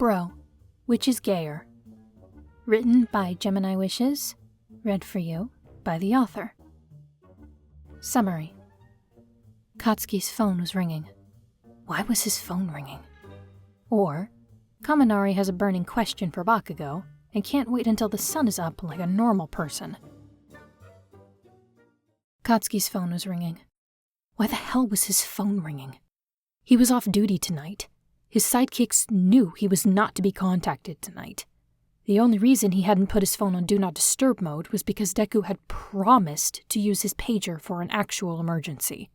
Bro, which is gayer? Written by Gemini Wishes, read for you by the author. Summary. Katsuki's phone was ringing. Why was his phone ringing? Or, Kaminari has a burning question for Bakugou and can't wait until the sun is up like a normal person. Katsuki's phone was ringing. Why the hell was his phone ringing? He was off duty tonight. His sidekicks knew he was not to be contacted tonight. The only reason he hadn't put his phone on Do Not Disturb mode was because Deku had promised to use his pager for an actual emergency.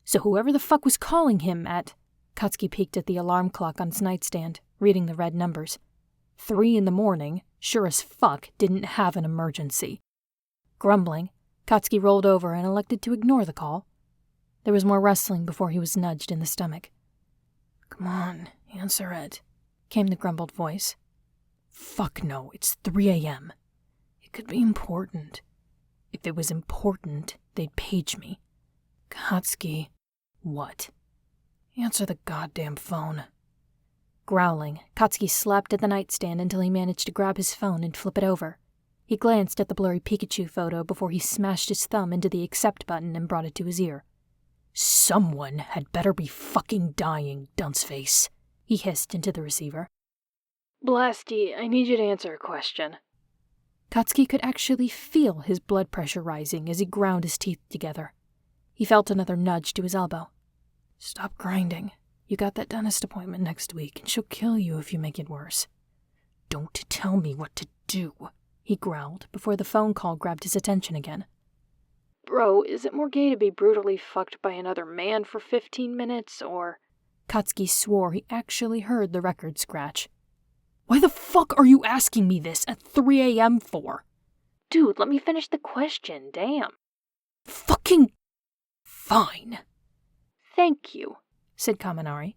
So whoever the fuck was calling him at... Katsuki peeked at the alarm clock on his nightstand, reading the red numbers. 3 a.m, sure as fuck didn't have an emergency. Grumbling, Katsuki rolled over and elected to ignore the call. There was more rustling before he was nudged in the stomach. "Come on, answer it," came the grumbled voice. "Fuck no, it's 3 a.m. It could be important. If it was important, they'd page me." "Katsuki." "What?" "Answer the goddamn phone." Growling, Katsuki slapped at the nightstand until he managed to grab his phone and flip it over. He glanced at the blurry Pikachu photo before he smashed his thumb into the accept button and brought it to his ear. "Someone had better be fucking dying, dunceface," he hissed into the receiver. "Blasty, I need you to answer a question." Katsuki could actually feel his blood pressure rising as he ground his teeth together. He felt another nudge to his elbow. "Stop grinding. You got that dentist appointment next week, and she'll kill you if you make it worse." "Don't tell me what to do," he growled before the phone call grabbed his attention again. "Bro, is it more gay to be brutally fucked by another man for 15 minutes, or... Katsuki swore he actually heard the record scratch. "Why the fuck are you asking me this at 3 a.m. for?" "Dude, let me finish the question, damn." "Fucking... fine." "Thank you," said Kaminari.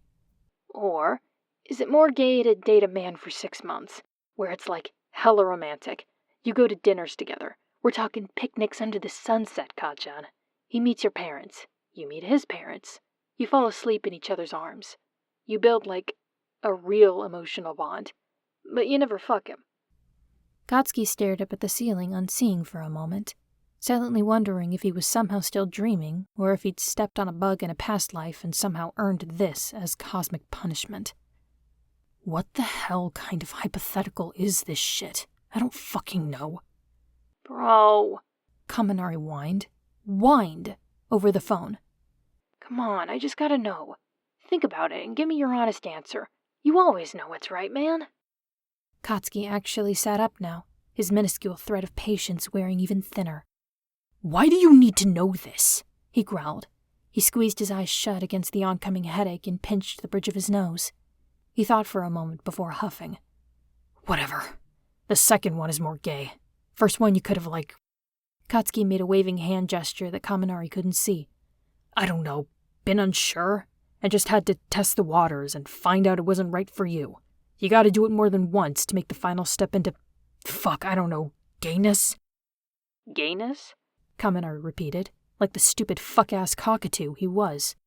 "Or, is it more gay to date a man for 6 months, where it's like hella romantic? You go to dinners together. We're talking picnics under the sunset, Kachan. He meets your parents. You meet his parents. You fall asleep in each other's arms. You build, like, a real emotional bond. But you never fuck him." Katsuki stared up at the ceiling, unseeing for a moment, silently wondering if he was somehow still dreaming, or if he'd stepped on a bug in a past life and somehow earned this as cosmic punishment. What the hell kind of hypothetical is this shit? I don't fucking know. "Bro," Kaminari whined over the phone. "Come on, I just gotta know. Think about it and give me your honest answer. You always know what's right, man." Katsuki actually sat up now, his minuscule thread of patience wearing even thinner. "Why do you need to know this?" he growled. He squeezed his eyes shut against the oncoming headache and pinched the bridge of his nose. He thought for a moment before huffing. "Whatever. The second one is more gay. First one you could have, like..." Katsuki made a waving hand gesture that Kaminari couldn't see. "I don't know, been unsure, and just had to test the waters and find out it wasn't right for you. You gotta do it more than once to make the final step into... fuck, I don't know, gayness?" "Gayness?" Kaminari repeated, like the stupid fuck-ass cockatoo he was.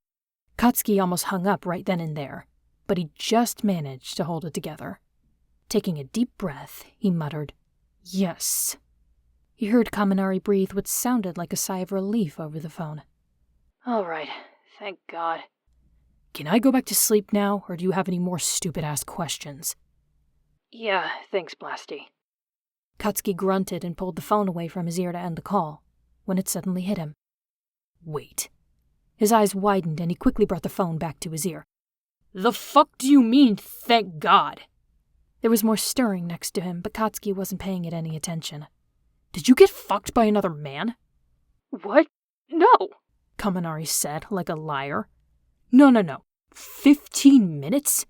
Katsuki almost hung up right then and there, but he just managed to hold it together. Taking a deep breath, he muttered, "Yes." He heard Kaminari breathe what sounded like a sigh of relief over the phone. "All right, thank God." "Can I go back to sleep now, or do you have any more stupid-ass questions?" "Yeah, thanks, Blasty." Katsuki grunted and pulled the phone away from his ear to end the call, when it suddenly hit him. Wait. His eyes widened and he quickly brought the phone back to his ear. "The fuck do you mean, thank God?" There was more stirring next to him, but Katsuki wasn't paying it any attention. "Did you get fucked by another man?" "What? No," Kaminari said, like a liar. No. 15 minutes?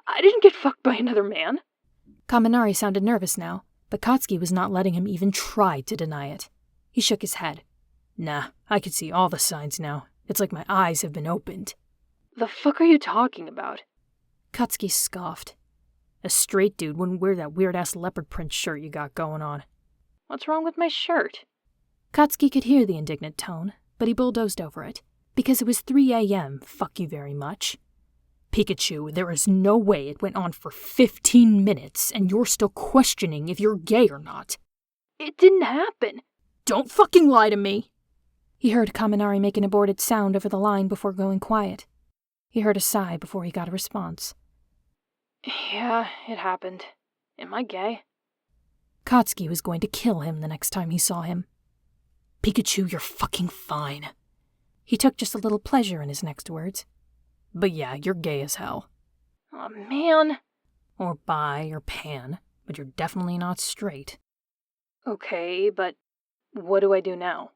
"I didn't get fucked by another man." Kaminari sounded nervous now, but Katsuki was not letting him even try to deny it. He shook his head. "Nah, I can see all the signs now. It's like my eyes have been opened." "The fuck are you talking about?" Katsuki scoffed. "A straight dude wouldn't wear that weird-ass leopard print shirt you got going on." "What's wrong with my shirt?" Katsuki could hear the indignant tone, but he bulldozed over it, because it was 3 a.m., fuck you very much. Pikachu, there is no way it went on for 15 minutes and you're still questioning if you're gay or not. It didn't happen. Don't fucking lie to me. He heard Kaminari make an aborted sound over the line before going quiet. He heard a sigh before he got a response. Yeah, it happened. Am I gay? Katsuki was going to kill him the next time he saw him. Pikachu, you're fucking fine. He took just a little pleasure in his next words. But yeah, you're gay as hell. Aw, man. Or bi or pan, but you're definitely not straight. Okay, but what do I do now?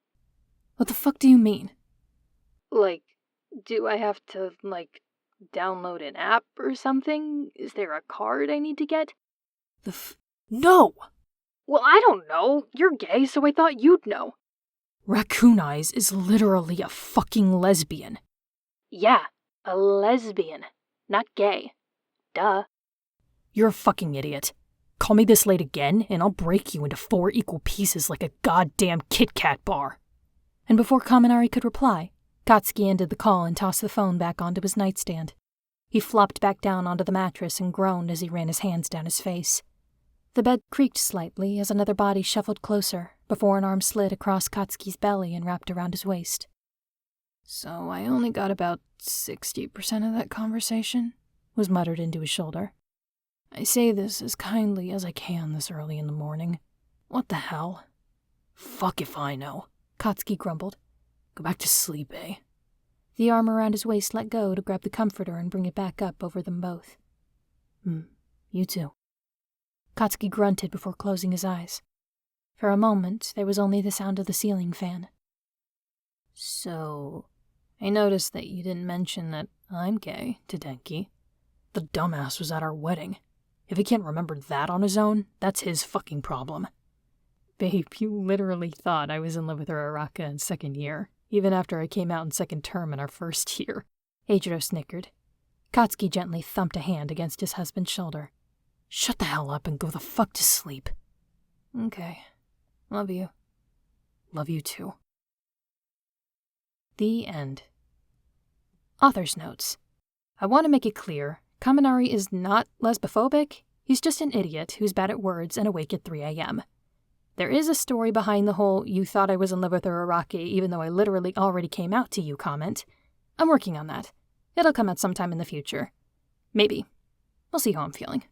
What the fuck do you mean? Like, do I have to, download an app or something? Is there a card I need to get? No! Well, I don't know. You're gay, so I thought you'd know. Raccoon Eyes is literally a fucking lesbian. Yeah, a lesbian, not gay. Duh. You're a fucking idiot. Call me this late again, and I'll break you into 4 equal pieces like a goddamn Kit Kat bar. And before Kaminari could reply, Katsuki ended the call and tossed the phone back onto his nightstand. He flopped back down onto the mattress and groaned as he ran his hands down his face. The bed creaked slightly as another body shuffled closer, before an arm slid across Katsuki's belly and wrapped around his waist. So I only got about 60% of that conversation, was muttered into his shoulder. I say this as kindly as I can this early in the morning. What the hell? Fuck if I know, Katsuki grumbled. Go back to sleep, eh? The arm around his waist let go to grab the comforter and bring it back up over them both. You too. Katsuki grunted before closing his eyes. For a moment, there was only the sound of the ceiling fan. So, I noticed that you didn't mention that I'm gay to Denki. The dumbass was at our wedding. If he can't remember that on his own, that's his fucking problem. Babe, you literally thought I was in love with Araraka in second year, even after I came out in second term in our first year. Eijiro snickered. Katsuki gently thumped a hand against his husband's shoulder. Shut the hell up and go the fuck to sleep. Okay. Love you. Love you too. The end. Author's notes. I want to make it clear, Kaminari is not lesbophobic. He's just an idiot who's bad at words and awake at 3 a.m. There is a story behind the whole "you thought I was in love with Araraki even though I literally already came out to you" comment. I'm working on that. It'll come out sometime in the future. Maybe. We'll see how I'm feeling.